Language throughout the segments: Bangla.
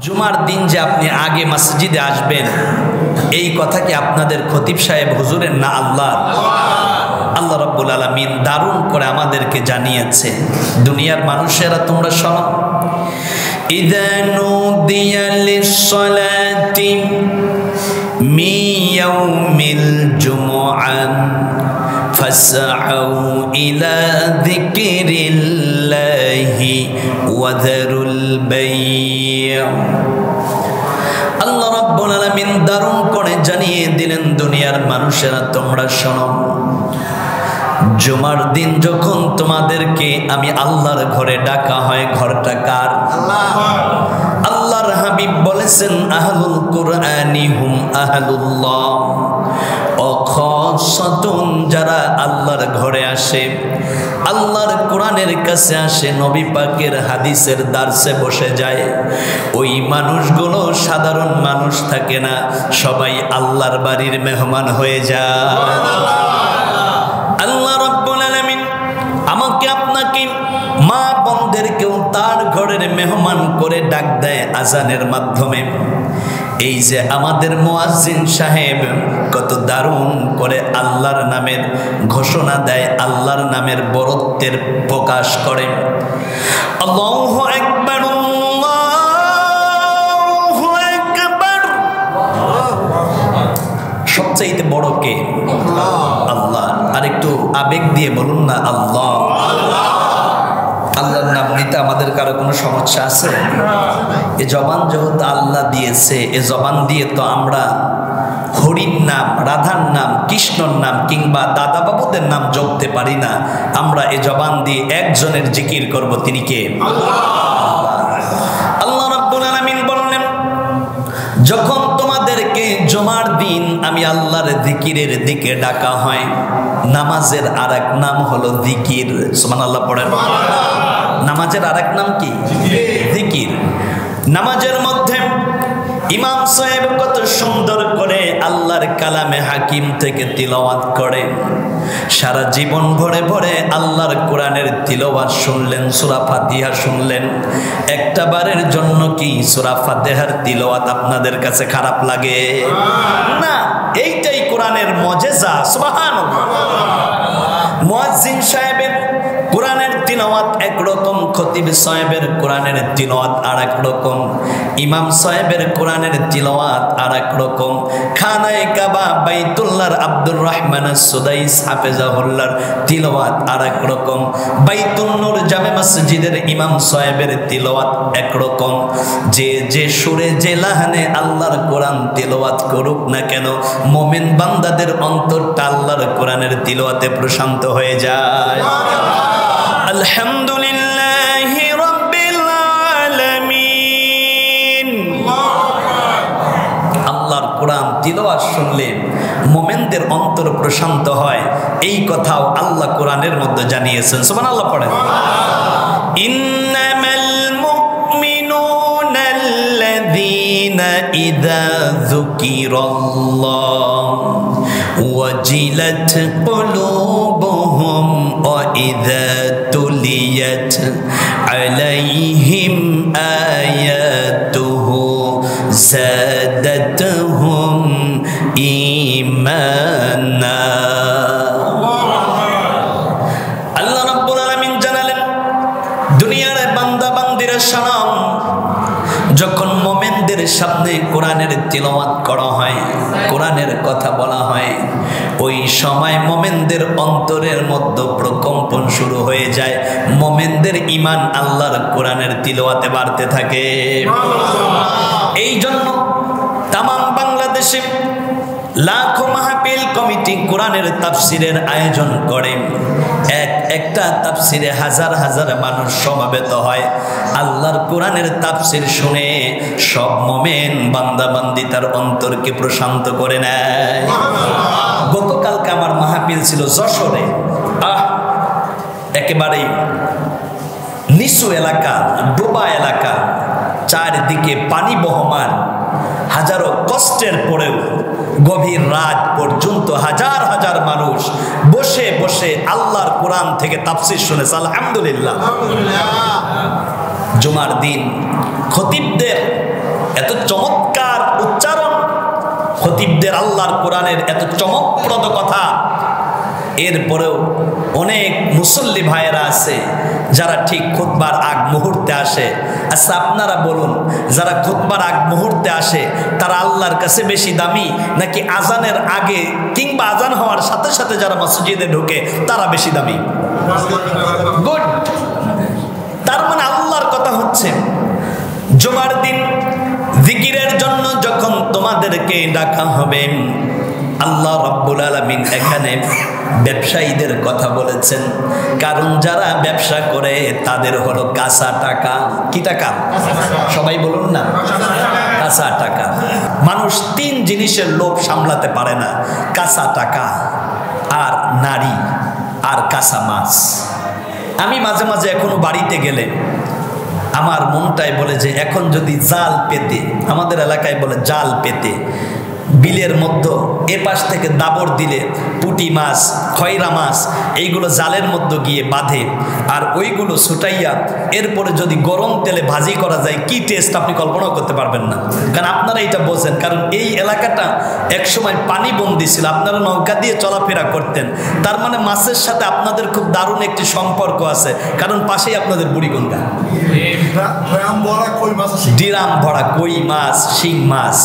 জুমার দিন যে আপনি আগে মসজিদে আসবেন এই কথা কি আপনাদের খতিব সাহেব হুজুরের না আল্লাহ? আল্লাহ রাব্বুল আলামিন দারুণ করে আমাদেরকে জানিয়েছে, দুনিয়ার মানুষেরা তোমরা শোনো, ইযা নুদিয়া লিস-সালাতি মিন ইয়াউমিল জুমআহ ফাসআউ ইলা যিকরিল্লাহি ওয়া যারুল বাই'। আল্লাহ রাব্বুল আলামিন দারুণ করে জানিয়ে দিলেন, দুনিয়ার মানুষেরা তোমরা শোনো, জুমার দিন যখন তোমাদেরকে আমি আল্লাহর ঘরে ডাকা হয়, ঘরটা কার? আল্লাহর হাবিব বলেছেন, আহলুল কুরআনি হুম আহলুল্লাহ, খাসাতুন যারা আল্লাহর ঘরে আসে, আল্লাহর কোরআনের কাছে আসে, নবী পাকের হাদিসের দার্সে বসে যায়, ওই মানুষগুলো সাধারণ মানুষ থাকে না, সবাই আল্লাহর বাড়ির মেহমান হয়ে যায়। আল্লাহ রাব্বুল আলামিন আমাকে আপনাকে মা বোনদেরকেও তার ঘরের মেহমান করে ডাক দেয় আজানের মাধ্যমে। এই যে আমাদের মুয়াজ্জিন সাহেব কত দারুণ করে আল্লাহর নামের ঘোষণা দেয়, আল্লাহর নামের বরত্বের প্রকাশ করে। আল্লাহু আকবার, আল্লাহু আকবার। সবচেয়ে বড় কে? আল্লাহ। আর একটু আবেগ দিয়ে বলুন না, আল্লাহ। আল্লাহর নাম নিতে আমাদের কারো কোনো সমস্যা আছে? এ জবান যেহেতু আল্লাহ দিয়েছে, এ জবান দিয়ে তো আমরা হরির নাম, রাধার নাম, কৃষ্ণর নাম কিংবা দাদা বাবুদের নাম জপতে পারি না। আমরা এ জবান দিয়ে একজনের জিকির করব, তিনি কে? আল্লাহ রাব্বুল আলামিন বললেন, যখন তোমাদেরকে জুমার দিন আমি আল্লাহর জিকিরের দিকে ডাকা হয়, নামাজের আরেক নাম হলো জিকির। সুবহানাল্লাহ পড়েন। নামাজের আরেক নাম কি? জিকির। নামাজের মধ্যে ইমাম সাহেব কত সুন্দর করে আল্লাহর কালামে হাকিম থেকে তিলাওয়াত করে, সারা জীবন ভরে ভরে আল্লাহর কোরআনের তিলাওয়াত শুনলেন, সূরা ফাতিহা শুনলেন। একটা বারের জন্য কি সূরা ফাতিহার তিলাওয়াত আপনাদের কাছে খারাপ লাগে? না, এইটাই কোরআনের মুজিজা। সুবহানাল্লাহ। মুয়াজ্জিন সাহেবের কোরআনের তিলাওয়াত একরকম, খতিব সাহেবের কোরআনের তিলাওয়াত আরেক রকম, ইমাম সাহেবের কোরআনের তিলাওয়াত আরেক রকম, খানায়ে কাবা বাইতুল্লাহর আব্দুর রহমান আস-সুদাইস হাফেজাহুল্লাহর তিলাওয়াত আরেক রকম, বাইতুন নূর জামে মসজিদের ইমাম সাহেবের তিলাওয়াত একরকম। যে যে সুরে যে লাহানে আল্লাহর কোরআন তিলাওয়াত করুক না কেন, মুমিন বান্দাদের অন্তরটা আল্লাহর কোরআনের তিলাওয়াতে প্রশান্ত হয়ে যায়। আলহামদুলিল্লাহি রাব্বিল আলামিন। আল্লাহর কোরআন তিলাওয়াত শুনলে মুমিনদের অন্তর প্রশান্ত হয়, এই কথাও আল্লাহ কোরআনের মধ্যে জানিয়েছেন। সুবহানাল্লাহ পড়েন। ইন্নামাল মুমিনুনা আল্লাযীনা ইযা যুকিরাল্লাহু ওয়াজিলাত কুলুবুহুম ওয়া ইযা তুলিয়াত আলাইহিম আয়াতুহু যাদাতুহুম ঈমানা। আল্লাহ রাব্বুল আলামিন জানালেন, দুনিয়ার বান্দা বান্দিরা শোনো, যখন মুমিনদের সামনে কোরআনের তিলাওয়াত করা হয়, কোরআনের কথা বলা হয়, ওই সময় মুমিনদের অন্তরের মধ্যে প্রকম্পন শুরু হয়ে যায়, মুমিনদের ঈমান আল্লাহর কোরআনের তিলাওয়াতে বাড়তে থাকে। এই জন্য তামাম বাংলাদেশে লাখো মাহফিল কমিটি কোরআনের তাফসিরের আয়োজন করে, একটা তাফসিরে হাজার হাজার মানুষ সমবেত হয়, আল্লাহর কোরআনের তাফসির শুনে সব মুমিন বান্দা বান্দি তার অন্তরকে প্রশান্ত করে নেয়। গতকালকে আমার মাহফিল ছিল যশোরে, একেবারে নিচু এলাকা, ডোবা এলাকা, চারদিকে পানি বহমান, হাজারো কষ্টের পরেও গভীর রাত পর্যন্ত হাজার হাজার মানুষ বসে বসে আল্লাহর কোরআন থেকে তাফসীর শুনেছে। আলহামদুলিল্লাহ। জুমার দিন খতিবদের খতিবদের আল্লাহর কোরআনের এত চমকপ্রদ কথা, এরপরেও অনেক মুসল্লি ভাইয়েরা আছে যারা ঠিক খুতবার আগ মুহূর্তে আসে। আচ্ছা আপনারা বলুন, যারা খুতবার আগ মুহূর্তে আসে তারা আল্লাহর কাছে বেশি দামি, নাকি আজানের আগে কিংবা আজান হওয়ার সাথে সাথে যারা মসজিদে ঢোকে তারা বেশি দামি? গুড। তার মানে আল্লাহর কথা হচ্ছে, জুমার দিন জিকিরের জন্য যখন তোমাদেরকে ডাকা হবে, আল্লাহ রাব্বুল আলামিন এখানে ব্যবসায়ীদের কথা বলেছেন। কারণ যারা ব্যবসা করে তাদের হলো কাঁচা টাকা। কি টাকা? সবাই বলুন না, কাঁচা টাকা। মানুষ তিন জিনিসের লোভ সামলাতে পারে না, কাঁচা টাকা, আর নারী, আর কাঁচা মাছ। আমি মাঝে মাঝে এখনো বাড়িতে গেলে আমার মনটাই বলে যে এখন যদি জাল পেতে, আমাদের এলাকায় বলে জাল পেতে, বিলের মধ্যে এপাশ থেকে দাবর দিলে পুঁটি মাছ, খয়রা মাছ এইগুলো জালের মধ্যে গিয়ে বাঁধে, আর ওইগুলো ছুটাইয়া এরপরে যদি গরম তেলে ভাজি করা যায়, কি টেস্ট আপনি কল্পনাও করতে পারবেন না। কারণ আপনারা এটা বোঝেন, কারণ এই এলাকাটা একসময় পানিবন্দি ছিল, আপনারা নৌকা দিয়ে চলাফেরা করতেন। তার মানে মাছের সাথে আপনাদের খুব দারুণ একটি সম্পর্ক আছে, কারণ পাশেই আপনাদের বুড়িগঙ্গা। ডিরাম ভরা কই মাছ, শিং মাছ,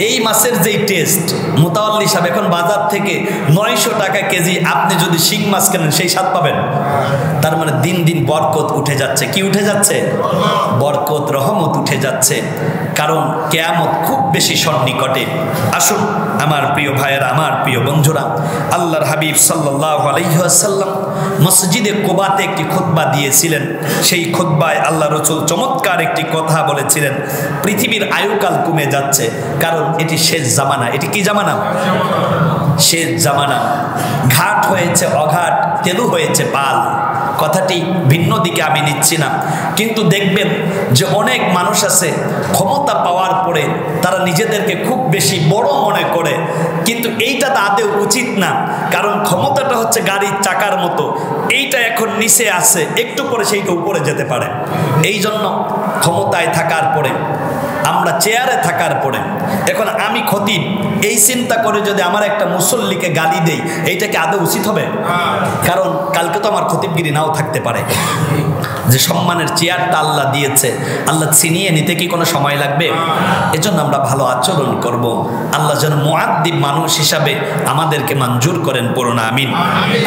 এই মাছের যেই টেস্ট, মোতাওয়াল্লি সাহেব এখন বাজার থেকে 900 টাকা কেজি আপনি যদি শিং মাছ কেনেন সেই স্বাদ পাবেন। তার মানে দিন দিন বরকত উঠে যাচ্ছে। কি উঠে যাচ্ছে? বরকত, রহমত উঠে যাচ্ছে, কারণ কিয়ামত খুব বেশি সন্নিকটে। আসুন আমার প্রিয় ভাইয়েরা, আমার প্রিয় বন্ধুরা, আল্লাহর হাবিব সাল্লাল্লাহু আলাইহি ওয়াসাল্লাম মসজিদে কুবাতে একটি খুতবা দিয়েছিলেন। সেই খুতবায় আল্লাহ রাসূল চমৎকার একটি কথা বলেছিলেন, পৃথিবীর আয়ুকাল কমে যাচ্ছে, কারণ এটি শেষ জামানা। এটি কি জামানা? শেষ জামানা। ঘাট হয়েছে অঘাট, তেলু হয়েছে পাল। কথাটি ভিন্ন দিকে আমি নিচ্ছি না, কিন্তু দেখবেন যে অনেক মানুষ আছে ক্ষমতা পাওয়ার পরে তারা নিজেদেরকে খুব বেশি বড় মনে করে, কিন্তু এইটা তো আদৌ উচিত না। কারণ ক্ষমতাটা হচ্ছে গাড়ির চাকার মতো, এইটা এখন নিচে আছে, একটু পরে সেইটা উপরে যেতে পারে। এই জন্য ক্ষমতায় থাকার পরে, আমরা চেয়ারে থাকার পরে, এখন আমি খতিব, এই চিন্তা করে যদি আমার একটা মুসল্লিকে গালি দেই, এইটা কি আদৌ উচিত হবে? কারণ কালকে তো আমার খতিবগিরি নাও থাকতে পারে। যে সম্মানের চেয়ারটা আল্লাহ দিয়েছে, আল্লাহ ছিনিয়ে নিতে কি কোনো সময় লাগবে? এজন্য আমরা ভালো আচরণ করব। আল্লাহ যেন মুআদ্দিব মানুষ হিসাবে আমাদেরকে মঞ্জুর করেন, পড়ুন আমিন।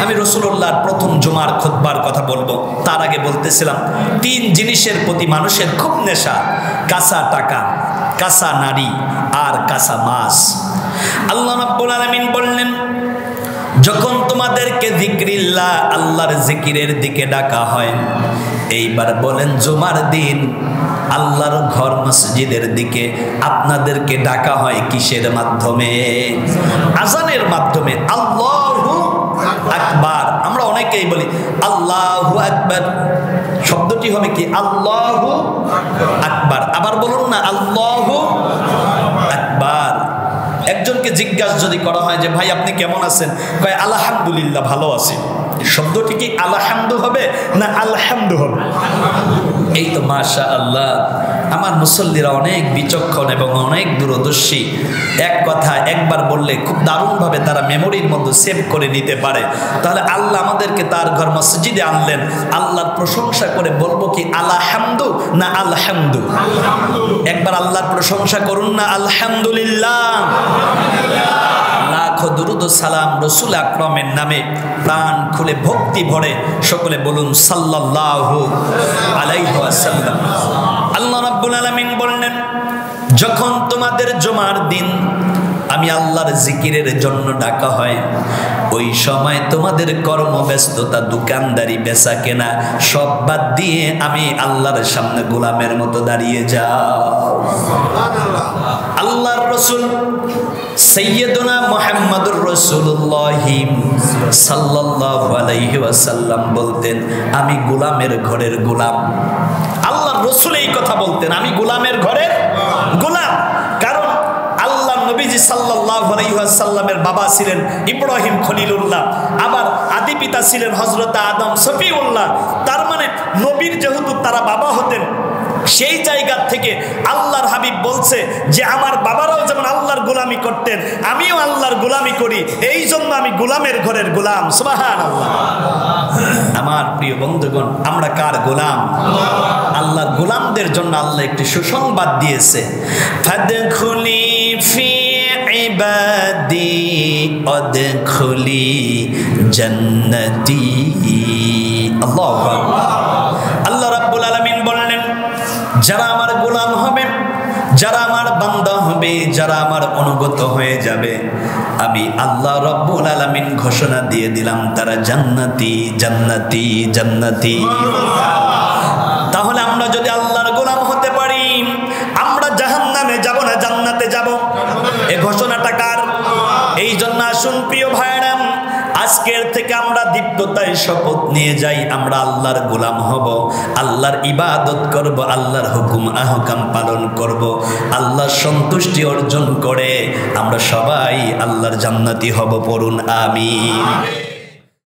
আমি রাসূলুল্লাহর প্রথম জুমার খুতবার কথা বলবো, তার আগে বলতেছিলাম তিন জিনিসের প্রতি মানুষের খুব নেশা, কাঁচা টাকা, কাঁচা নারী, আর কাঁচা মাছ। আল্লাহ রাব্বুল আলামিন বললেন, যখন তোমাদেরকে যিকরিল্লাহ, আল্লাহর জিকিরের দিকে ডাকা হয়, এইবার বলেন জুমার দিন আল্লাহর ঘর মসজিদের দিকে আপনাদেরকে ডাকা হয় কিসের মাধ্যমে? আজানের মাধ্যমে। আল্লাহু আকবার। আমরা অনেকেই বলি আল্লাহু আকবার, শব্দটি হবে কি? আল্লাহু আকবার। আবার বলুন না আল্লাহু আকবার। একজনকে জিজ্ঞাসা যদি করা হয় যে ভাই আপনি কেমন আছেন, কয় আলহামদুলিল্লাহ ভালো আছি। শব্দটি কি আলহামদু হবে না আলহামদু হবে? এই তো মাশাআল্লাহ, আমার মুসল্লিরা অনেক বিচক্ষণ এবং অনেক দূরদর্শী। এক কথা একবার বললে খুব দারুণভাবে তারা মেমোরির মধ্যে সেভ করে নিতে পারে। তাহলে আল্লাহ আমাদেরকে তার ঘর মসজিদে আনলেন, আল্লাহর প্রশংসা করে বলবো কি আলহামদু না আলহামদু? একবার আল্লাহর প্রশংসা করুন না আলহামদুলিল্লাহ। লাখো দুরুদ ও সালাম রসুল আকরামের নামে, প্রাণ খুলে ভক্তি ভরে সকলে বলুন সাল্লাল্লাহু আলাইহি ওয়াসাল্লাম। আল্লাহ রাব্বুল আলামিন বললেন, যখন তোমাদের জুমার দিন আমি আল্লাহর জিকিরের জন্য ডাকা হয়, ওই সময় তোমাদের কর্মব্যস্ততা, দোকানদারি, বেচা কেনা সব বাদ দিয়ে আমি আল্লাহর সামনে গোলামের মতো দাঁড়িয়ে যাও। আল্লাহর রাসূল সাইয়্যিদুনা মুহাম্মদুর রাসূলুল্লাহ সাল্লাল্লাহু আলাইহি ওয়াসাল্লাম বলতেন, আমি গোলামের ঘরের গোলাম। আল্লাহর রাসূল এই কথা বলতেন, আমি গোলামের ঘরের গোলাম। কারণ আল্লাহ নবীজি সাল্লাল্লাহু আলাইহি ওয়াসাল্লামের বাবা ছিলেন ইব্রাহিম খলিলুল্লাহ, আবার আদি পিতা ছিলেন হযরত আদম সফিউল্লাহ। তার মানে নবীর যেহেতু তারা বাবা হতেন, সেই জায়গা থেকে আল্লাহর হাবিব বলছে যে আমার বাবারাও যেমন আল্লাহর গোলামি করতেন, আমিও আল্লাহর গোলামি করি, এই জন্য আমি গোলামের ঘরের গোলাম। সুবহানাল্লাহ। আমার প্রিয় বন্ধুগণ, আমরা কার গোলাম? আল্লাহর গোলামদের জন্য আল্লাহ একটি সুসংবাদ দিয়েছে, ফাদখুলি ফি ইবাদি আদখুলি জান্নাতি। আল্লাহু আকবার। আল্লাহ রাব্বুল আলামিন বললেন, যারা আমার গোলাম হবে, যারা আমার বান্দা হবে, যারা আমার অনুগত হয়ে যাবে, আমি আল্লাহ রাব্বুল আলামিন ঘোষণা দিয়ে দিলাম তারা জান্নাতি জান্নাতি জান্নাতি। তাহলে আমরা যদি আল্লাহর গোলাম হতে পারি, আমরা জাহান্নামে যাব না, জান্নাতে যাব। এই ঘোষণাটা কার? এই জন্য আসুন প্রিয় ভাইরা, আজকের থেকে আমরা দীপ্ততায় শপথ নিয়ে যাই, আমরা আল্লাহর গোলাম হব, আল্লাহর ইবাদত করব, আল্লাহর হুকুম আহকাম পালন করব, আল্লাহর সন্তুষ্টি অর্জন করে আমরা সবাই আল্লাহর জান্নাতি হব। পড়ুন আমিন।